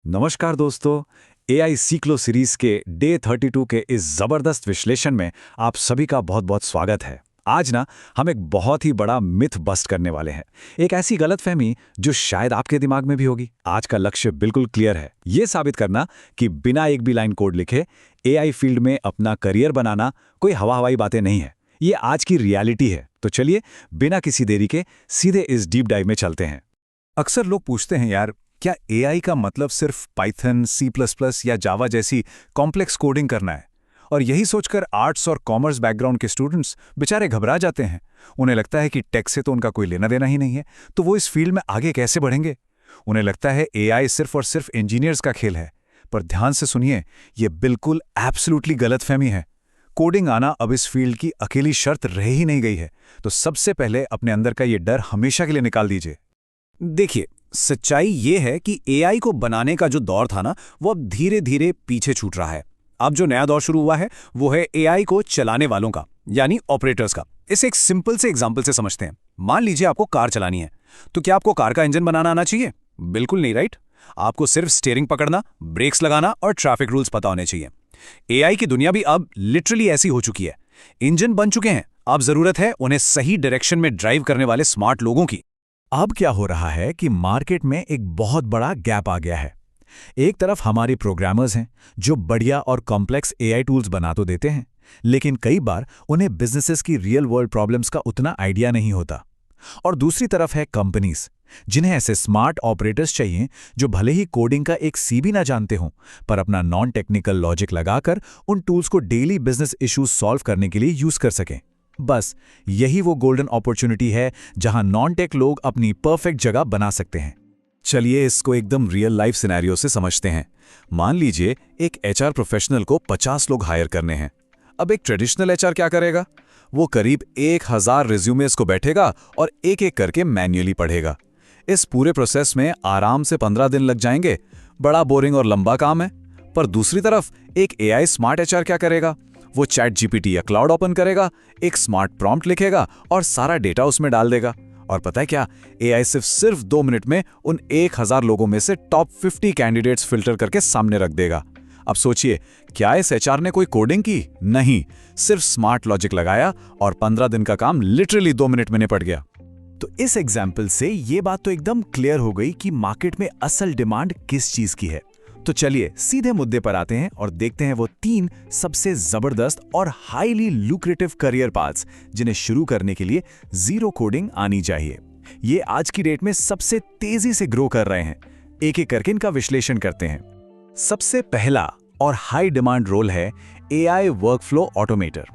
नमस्कार दोस्तों। एआई सीख लो सीरीज के डे 32 के इस जबरदस्त विश्लेषण में आप सभी का बहुत बहुत स्वागत है। आज ना हम एक बहुत ही बड़ा मिथ बस्ट करने वाले हैं। एक ऐसी गलतफहमी जो शायद आपके दिमाग में भी होगी। आज का लक्ष्य बिल्कुल क्लियर है, ये साबित करना कि बिना एक भी लाइन कोड लिखे एआई फील्ड में अपना करियर बनाना कोई हवा हवाई बातें नहीं है, ये आज की रियलिटी है। तो चलिए बिना किसी देरी के सीधे इस डीप डाइव में चलते हैं। अक्सर लोग पूछते हैं, यार क्या एआई का मतलब सिर्फ पाइथन, C++ या जावा जैसी कॉम्प्लेक्स कोडिंग करना है? और यही सोचकर आर्ट्स और कॉमर्स बैकग्राउंड के स्टूडेंट्स बेचारे घबरा जाते हैं। उन्हें लगता है कि टेक से तो उनका कोई लेना देना ही नहीं है, तो वो इस फील्ड में आगे कैसे बढ़ेंगे? उन्हें लगता है एआई सिर्फ और सिर्फ इंजीनियर्स का खेल है। पर ध्यान से सुनिए, ये बिल्कुल एब्सोल्युटली गलतफहमी है। कोडिंग आना अब इस फील्ड की अकेली शर्त रह ही नहीं गई है। तो सबसे पहले अपने अंदर का ये डर हमेशा के लिए निकाल दीजिए। देखिए, सच्चाई ये है कि एआई को बनाने का जो दौर था ना, वो अब धीरे धीरे पीछे छूट रहा है। अब जो नया दौर शुरू हुआ है वो है एआई को चलाने वालों का, यानी ऑपरेटर्स का। इसे एक सिंपल से एग्जांपल से समझते हैं। मान लीजिए आपको कार चलानी है, तो क्या आपको कार का इंजन बनाना आना चाहिए? बिल्कुल नहीं, राइट? आपको सिर्फ स्टीयरिंग पकड़ना, ब्रेक्स लगाना और ट्रैफिक रूल्स पता होने चाहिए। एआई की दुनिया भी अब लिटरली ऐसी हो चुकी है। इंजन बन चुके हैं, अब जरूरत है उन्हें सही डायरेक्शन में ड्राइव करने वाले स्मार्ट लोगों की। अब क्या हो रहा है कि मार्केट में एक बहुत बड़ा गैप आ गया है। एक तरफ हमारे प्रोग्रामर्स हैं जो बढ़िया और कॉम्प्लेक्स एआई टूल्स बना तो देते हैं, लेकिन कई बार उन्हें बिजनेसेस की रियल वर्ल्ड प्रॉब्लम्स का उतना आइडिया नहीं होता। और दूसरी तरफ है कंपनीज, जिन्हें ऐसे स्मार्ट ऑपरेटर्स चाहिए जो भले ही कोडिंग का एक सी भी ना जानते हों, पर अपना नॉन टेक्निकल लॉजिक लगाकर उन टूल्स को डेली बिजनेस इश्यूज सॉल्व करने के लिए यूज कर सकें। बस यही वो गोल्डन अपॉर्चुनिटी है जहां नॉन टेक लोग अपनी परफेक्ट जगह बना सकते हैं। चलिए इसको एकदम रियल लाइफ सिनेरियो से समझते हैं। मान लीजिए एक एचआर प्रोफेशनल को 50 लोग हायर करने हैं। अब एक ट्रेडिशनल एचआर क्या करेगा? वो करीब 1000 रिज्यूमेस को बैठेगा और एक एक करके मैन्युअली पढ़ेगा। इस पूरे प्रोसेस में आराम से 15 दिन लग जाएंगे। बड़ा बोरिंग और लंबा काम है। पर दूसरी तरफ एक एआई स्मार्ट एचआर क्या करेगा? वो चैट जीपीटी या क्लाउड ओपन करेगा, एक स्मार्ट प्रॉम्प्ट लिखेगा और सारा डेटा उसमें डाल देगा। और पता है क्या? एआई सिर्फ 2 मिनट में उन 1000 लोगों में से टॉप 50 कैंडिडेट्स फिल्टर करके सामने रख देगा। अब सोचिए, क्या इस एचआर ने कोई कोडिंग की? नहीं, सिर्फ स्मार्ट लॉजिक लगाया और 15 दिन का काम लिटरली 2 मिनट में निपट गया। तो इस एग्जाम्पल से ये बात तो एकदम क्लियर हो गई कि मार्केट में असल डिमांड किस चीज की है। तो चलिए सीधे मुद्दे पर आते हैं और देखते हैं वो 3 सबसे जबरदस्त और हाईली लुक्रेटिव करियर पाथ्स जिन्हें शुरू करने के लिए जीरो कोडिंग आनी चाहिए। ये आज की डेट में सबसे तेजी से ग्रो कर रहे हैं। एक एक करके इनका विश्लेषण करते हैं। सबसे पहला और हाई डिमांड रोल है एआई वर्कफ्लो ऑटोमेटर।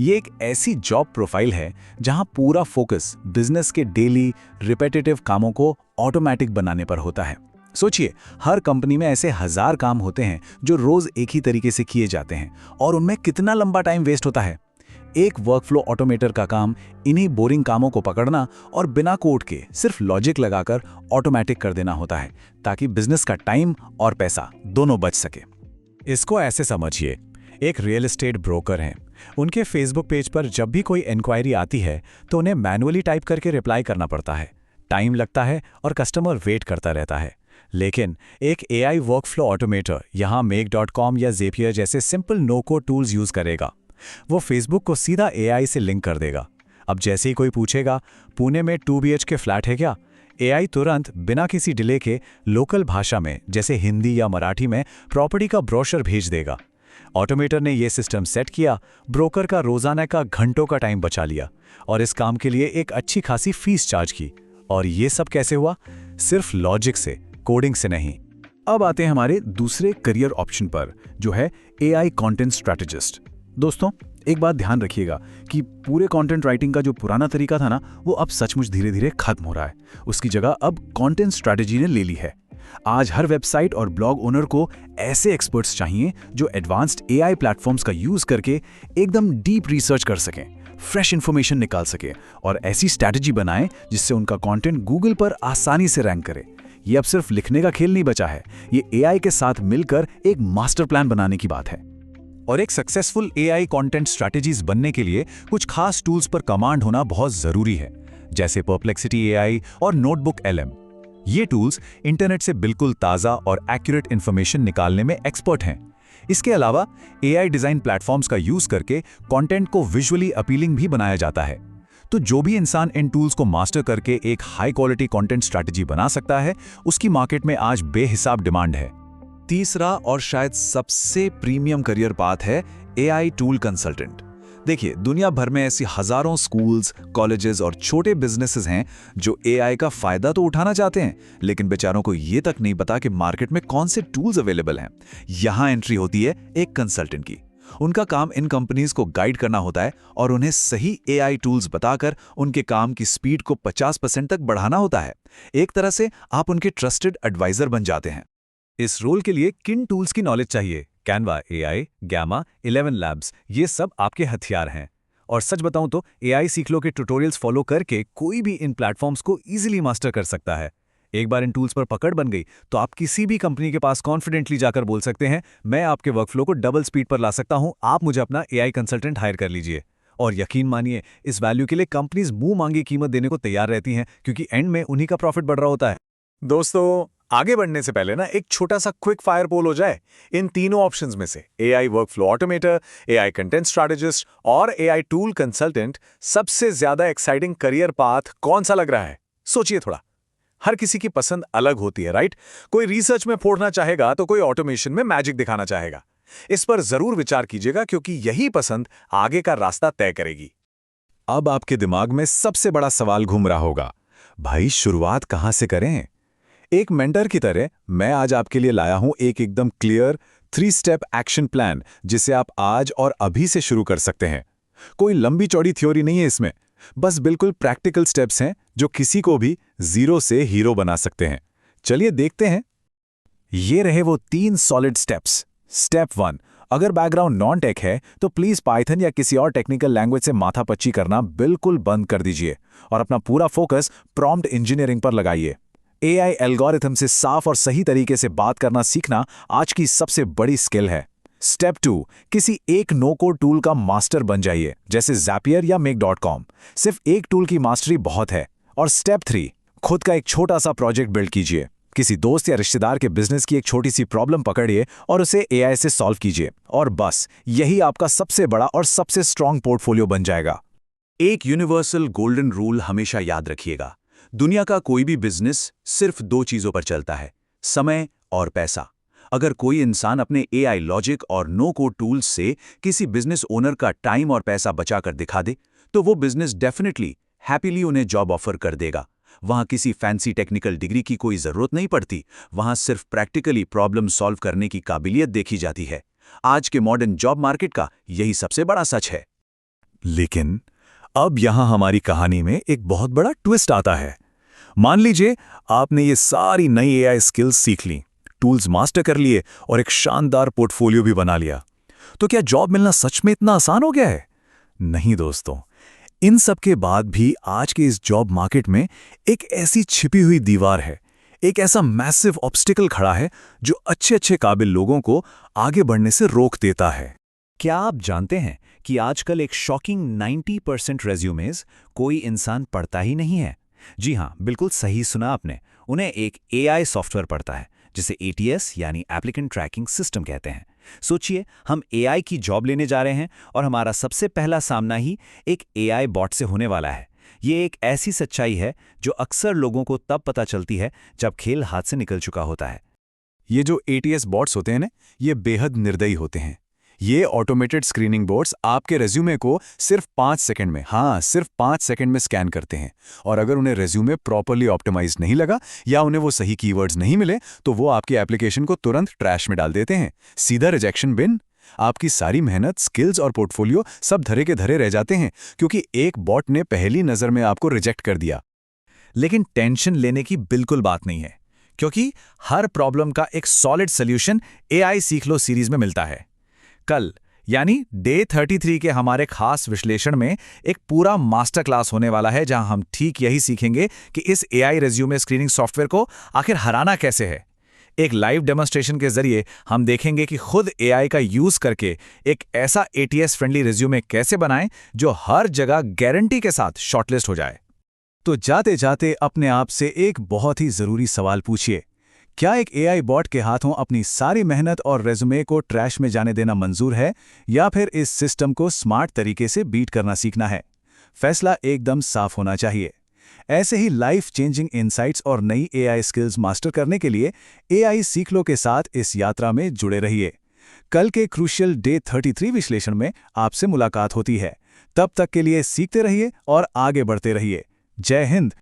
ये एक ऐसी जॉब प्रोफाइल है जहां पूरा फोकस बिजनेस के डेली रिपीटेटिव कामों को ऑटोमेटिक बनाने पर होता है। सोचिए, हर कंपनी में ऐसे 1000 काम होते हैं जो रोज एक ही तरीके से किए जाते हैं और उनमें कितना लंबा टाइम वेस्ट होता है। एक वर्कफ्लो ऑटोमेटर का काम इन्हीं बोरिंग कामों को पकड़ना और बिना कोड के सिर्फ लॉजिक लगाकर ऑटोमेटिक कर देना होता है, ताकि बिजनेस का टाइम और पैसा दोनों बच सके। इसको ऐसे समझिए, एक रियल एस्टेट ब्रोकर हैं। उनके फेसबुक पेज पर जब भी कोई इंक्वायरी आती है तो उन्हें मैनुअली टाइप करके रिप्लाई करना पड़ता है। टाइम लगता है और कस्टमर वेट करता रहता है। लेकिन एक एआई वर्कफ्लो ऑटोमेटर यहाँ Make.com या Zapier जैसे simple no code tools use करेगा। वो फेसबुक को सीधा एआई से लिंक कर देगा। अब जैसे ही कोई पूछेगा, पुणे में 2 BHK फ्लैट है क्या, एआई तुरंत बिना किसी डिले के लोकल भाषा में जैसे हिंदी या मराठी में प्रॉपर्टी का ब्रोशर भेज देगा। ऑटोमेटर ने यह सिस्टम सेट किया, ब्रोकर का रोजाना का घंटों का टाइम बचा लिया और इस काम के लिए एक अच्छी खासी फीस चार्ज की। और ये सब कैसे हुआ? सिर्फ लॉजिक से, कोडिंग से नहीं। अब आते हैं हमारे दूसरे करियर ऑप्शन पर, जो है एआई कंटेंट स्ट्रैटेजिस्ट। दोस्तों, एक बात ध्यान रखिएगा कि पूरे कंटेंट राइटिंग का जो पुराना तरीका था ना, वो अब सचमुच धीरे धीरे खत्म हो रहा है। उसकी जगह अब कंटेंट स्ट्रैटेजी ने ले ली है। आज हर वेबसाइट और ब्लॉग ओनर को ऐसे एक्सपर्ट्स चाहिए जो एडवांस्ड एआई प्लेटफॉर्म्स का यूज करके एकदम डीप रिसर्च कर सकें, फ्रेश इंफॉर्मेशन निकाल सके और ऐसी स्ट्रैटेजी बनाएं जिससे उनका कंटेंट गूगल पर आसानी से रैंक करे। ये अब सिर्फ लिखने का खेल नहीं बचा है, ये एआई के साथ मिलकर एक मास्टर प्लान बनाने की बात है। और एक सक्सेसफुल एआई कंटेंट स्ट्रैटेजीज बनने के लिए कुछ खास टूल्स पर कमांड होना बहुत जरूरी है, जैसे परप्लेक्सिटी एआई और नोटबुक LM। ये टूल्स इंटरनेट से बिल्कुल ताज़ा और एक्यूरेट इन्फॉर्मेशन निकालने में एक्सपर्ट हैं। इसके अलावा एआई डिज़ाइन प्लेटफॉर्म्स का यूज़ करके कंटेंट को विजुअली अपीलिंग भी बनाया जाता है। तो जो भी इंसान इन टूल्स को मास्टर करके एक हाई क्वालिटी कंटेंट स्ट्रैटेजी बना सकता है, उसकी मार्केट में आज बेहिसाब डिमांड है। तीसरा और शायद सबसे प्रीमियम करियर पाथ है एआई टूल कंसल्टेंट। देखिए, दुनिया भर में ऐसी हजारों स्कूल्स, कॉलेजेस और छोटे बिजनेसेस हैं जो एआई का फायदा तो उठाना चाहते हैं, लेकिन बेचारों को ये तक नहीं पता कि मार्केट में कौन से टूल्स अवेलेबल हैं। यहां एंट्री होती है एक कंसल्टेंट की। उनका काम इन कंपनीज को गाइड करना होता है और उन्हें सही एआई टूल्स बताकर उनके काम की स्पीड को 50% तक बढ़ाना होता है। एक तरह से आप उनके ट्रस्टेड एडवाइजर बन जाते हैं। इस रोल के लिए किन टूल्स की नॉलेज चाहिए? कैनवा एआई, गैमा, 11 लैब्स, ये सब आपके हथियार हैं। और सच बताऊं तो एआई सीख लो के ट्यूटोरियल्स फॉलो करके कोई भी इन प्लेटफॉर्म्स को इजीली मास्टर कर सकता है। एक बार इन टूल्स पर पकड़ बन गई तो आप किसी भी कंपनी के पास कॉन्फिडेंटली जाकर बोल सकते हैं, मैं आपके वर्कफ्लो को डबल स्पीड पर ला सकता हूं, आप मुझे अपना एआई कंसल्टेंट हायर कर लीजिए। और यकीन मानिए, इस वैल्यू के लिए कंपनीज मुंह मांगी कीमत देने को तैयार रहती हैं, क्योंकि एंड में उन्हीं का प्रॉफिट बढ़ रहा होता है। दोस्तों, आगे बढ़ने से पहले ना एक छोटा सा क्विक फायर पोल हो जाए। इन तीनों ऑप्शंस में से AI workflow automator, AI content strategist और एआई टूल कंसल्टेंट सबसे ज्यादा एक्साइटिंग करियर पाथ कौन सा लग रहा है? सोचिए थोड़ा। हर किसी की पसंद अलग होती है, राइट? कोई रिसर्च में फोड़ना चाहेगा तो कोई ऑटोमेशन में मैजिक दिखाना चाहेगा। इस पर जरूर विचार कीजिएगा, क्योंकि यही पसंद आगे का रास्ता तय करेगी। अब आपके दिमाग में सबसे बड़ा सवाल घूम रहा होगा, भाई शुरुआत कहां से करें? एक मेंटर की तरह मैं आज आपके लिए लाया हूं एक एकदम क्लियर 3 स्टेप एक्शन प्लान, जिसे आप आज और अभी से शुरू कर सकते हैं। कोई लंबी चौड़ी थ्योरी नहीं है इसमें, बस बिल्कुल प्रैक्टिकल स्टेप्स हैं जो किसी को भी जीरो से हीरो बना सकते हैं। चलिए देखते हैं। ये रहे वो 3 सॉलिड स्टेप्स। स्टेप 1, अगर बैकग्राउंड नॉन टेक है तो प्लीज पाइथन या किसी और टेक्निकल लैंग्वेज से माथापच्ची करना बिल्कुल बंद कर दीजिए और अपना पूरा फोकस प्रॉम्प्ट इंजीनियरिंग पर लगाइए। एआई एल्गोरिथम से साफ और सही तरीके से बात करना सीखना आज की सबसे बड़ी स्किल है। स्टेप 2, किसी एक नो कोड टूल का मास्टर बन जाइए, जैसे ज़ैपियर या make.com। सिर्फ एक टूल की मास्टरी बहुत है। और स्टेप 3, खुद का एक छोटा सा प्रोजेक्ट बिल्ड कीजिए। किसी दोस्त या रिश्तेदार के बिजनेस की एक छोटी सी प्रॉब्लम पकड़िए और उसे एआई से सॉल्व कीजिए, और बस यही आपका सबसे बड़ा और सबसे स्ट्रांग पोर्टफोलियो बन जाएगा। एक यूनिवर्सल गोल्डन रूल हमेशा याद रखिएगा, दुनिया का कोई भी बिजनेस सिर्फ 2 चीजों पर चलता है, समय और पैसा। अगर कोई इंसान अपने एआई लॉजिक और नो कोड टूल्स से किसी बिजनेस ओनर का टाइम और पैसा बचाकर दिखा दे, तो वो बिजनेस डेफिनेटली हैप्पीली उन्हें जॉब ऑफर कर देगा। वहां किसी फैंसी टेक्निकल डिग्री की कोई जरूरत नहीं पड़ती, वहां सिर्फ प्रैक्टिकली प्रॉब्लम सॉल्व करने की काबिलियत देखी जाती है। आज के मॉडर्न जॉब मार्केट का यही सबसे बड़ा सच है। लेकिन अब यहां हमारी कहानी में एक बहुत बड़ा ट्विस्ट आता है। मान लीजिए आपने ये सारी नई एआई स्किल्स सीख ली, टूल्स मास्टर कर लिए और एक शानदार पोर्टफोलियो भी बना लिया, तो क्या जॉब मिलना सच में इतना आसान हो गया है? नहीं दोस्तों, इन सब के बाद भी आज के इस जॉब मार्केट में एक ऐसी छिपी हुई दीवार है, एक ऐसा मैसिव ऑब्स्टिकल खड़ा है जो अच्छे काबिल लोगों को आगे बढ़ने से रोक देता है। क्या आप जानते हैं कि आजकल एक शॉकिंग 90% रेज्यूमेज कोई इंसान पढ़ता ही नहीं है? जी हां, बिल्कुल सही सुना आपने। उन्हें एक एआई सॉफ्टवेयर पढ़ता है, जिसे एटीएस यानी एप्लीकेंट ट्रैकिंग सिस्टम कहते हैं। सोचिए, हम एआई की जॉब लेने जा रहे हैं और हमारा सबसे पहला सामना ही एक एआई बॉट से होने वाला है। ये एक ऐसी सच्चाई है जो अक्सर लोगों को तब पता चलती है जब खेल हाथ से निकल चुका होता है। ये जो एटीएस बॉट्स होते हैं ना, ये बेहद निर्दयी होते हैं। ये ऑटोमेटेड स्क्रीनिंग बोर्ड्स आपके रेज्यूमे को सिर्फ 5 सेकंड में, हाँ सिर्फ 5 सेकंड में स्कैन करते हैं, और अगर उन्हें रेज्यूमे प्रॉपर्ली ऑप्टिमाइज नहीं लगा या उन्हें वो सही कीवर्ड्स नहीं मिले, तो वो आपकी एप्लीकेशन को तुरंत ट्रैश में डाल देते हैं। सीधा रिजेक्शन बिन। आपकी सारी मेहनत, स्किल्स और पोर्टफोलियो सब धरे के धरे रह जाते हैं, क्योंकि एक बॉट ने पहली नजर में आपको रिजेक्ट कर दिया। लेकिन टेंशन लेने की बिल्कुल बात नहीं है, क्योंकि हर प्रॉब्लम का एक सॉलिड सोल्यूशन एआई सीख लो सीरीज में मिलता है। कल यानी डे 33 के हमारे खास विश्लेषण में एक पूरा मास्टर क्लास होने वाला है, जहां हम ठीक यही सीखेंगे कि इस एआई रेज्यूमे स्क्रीनिंग सॉफ्टवेयर को आखिर हराना कैसे है। एक लाइव डेमोन्स्ट्रेशन के जरिए हम देखेंगे कि खुद एआई का यूज करके एक ऐसा एटीएस फ्रेंडली रेज्यूमे कैसे बनाएं जो हर जगह गारंटी के साथ शॉर्टलिस्ट हो जाए। तो जाते जाते अपने आप से एक बहुत ही ज़रूरी सवाल पूछिए, क्या एक एआई बॉट के हाथों अपनी सारी मेहनत और रेज्यूमे को ट्रैश में जाने देना मंजूर है, या फिर इस सिस्टम को स्मार्ट तरीके से बीट करना सीखना है? फैसला एकदम साफ होना चाहिए। ऐसे ही लाइफ चेंजिंग इनसाइट्स और नई एआई स्किल्स मास्टर करने के लिए एआई सीख लो के साथ इस यात्रा में जुड़े रहिए। कल के क्रूशियल डे 33 विश्लेषण में आपसे मुलाकात होती है। तब तक के लिए सीखते रहिए और आगे बढ़ते रहिए। जय हिंद,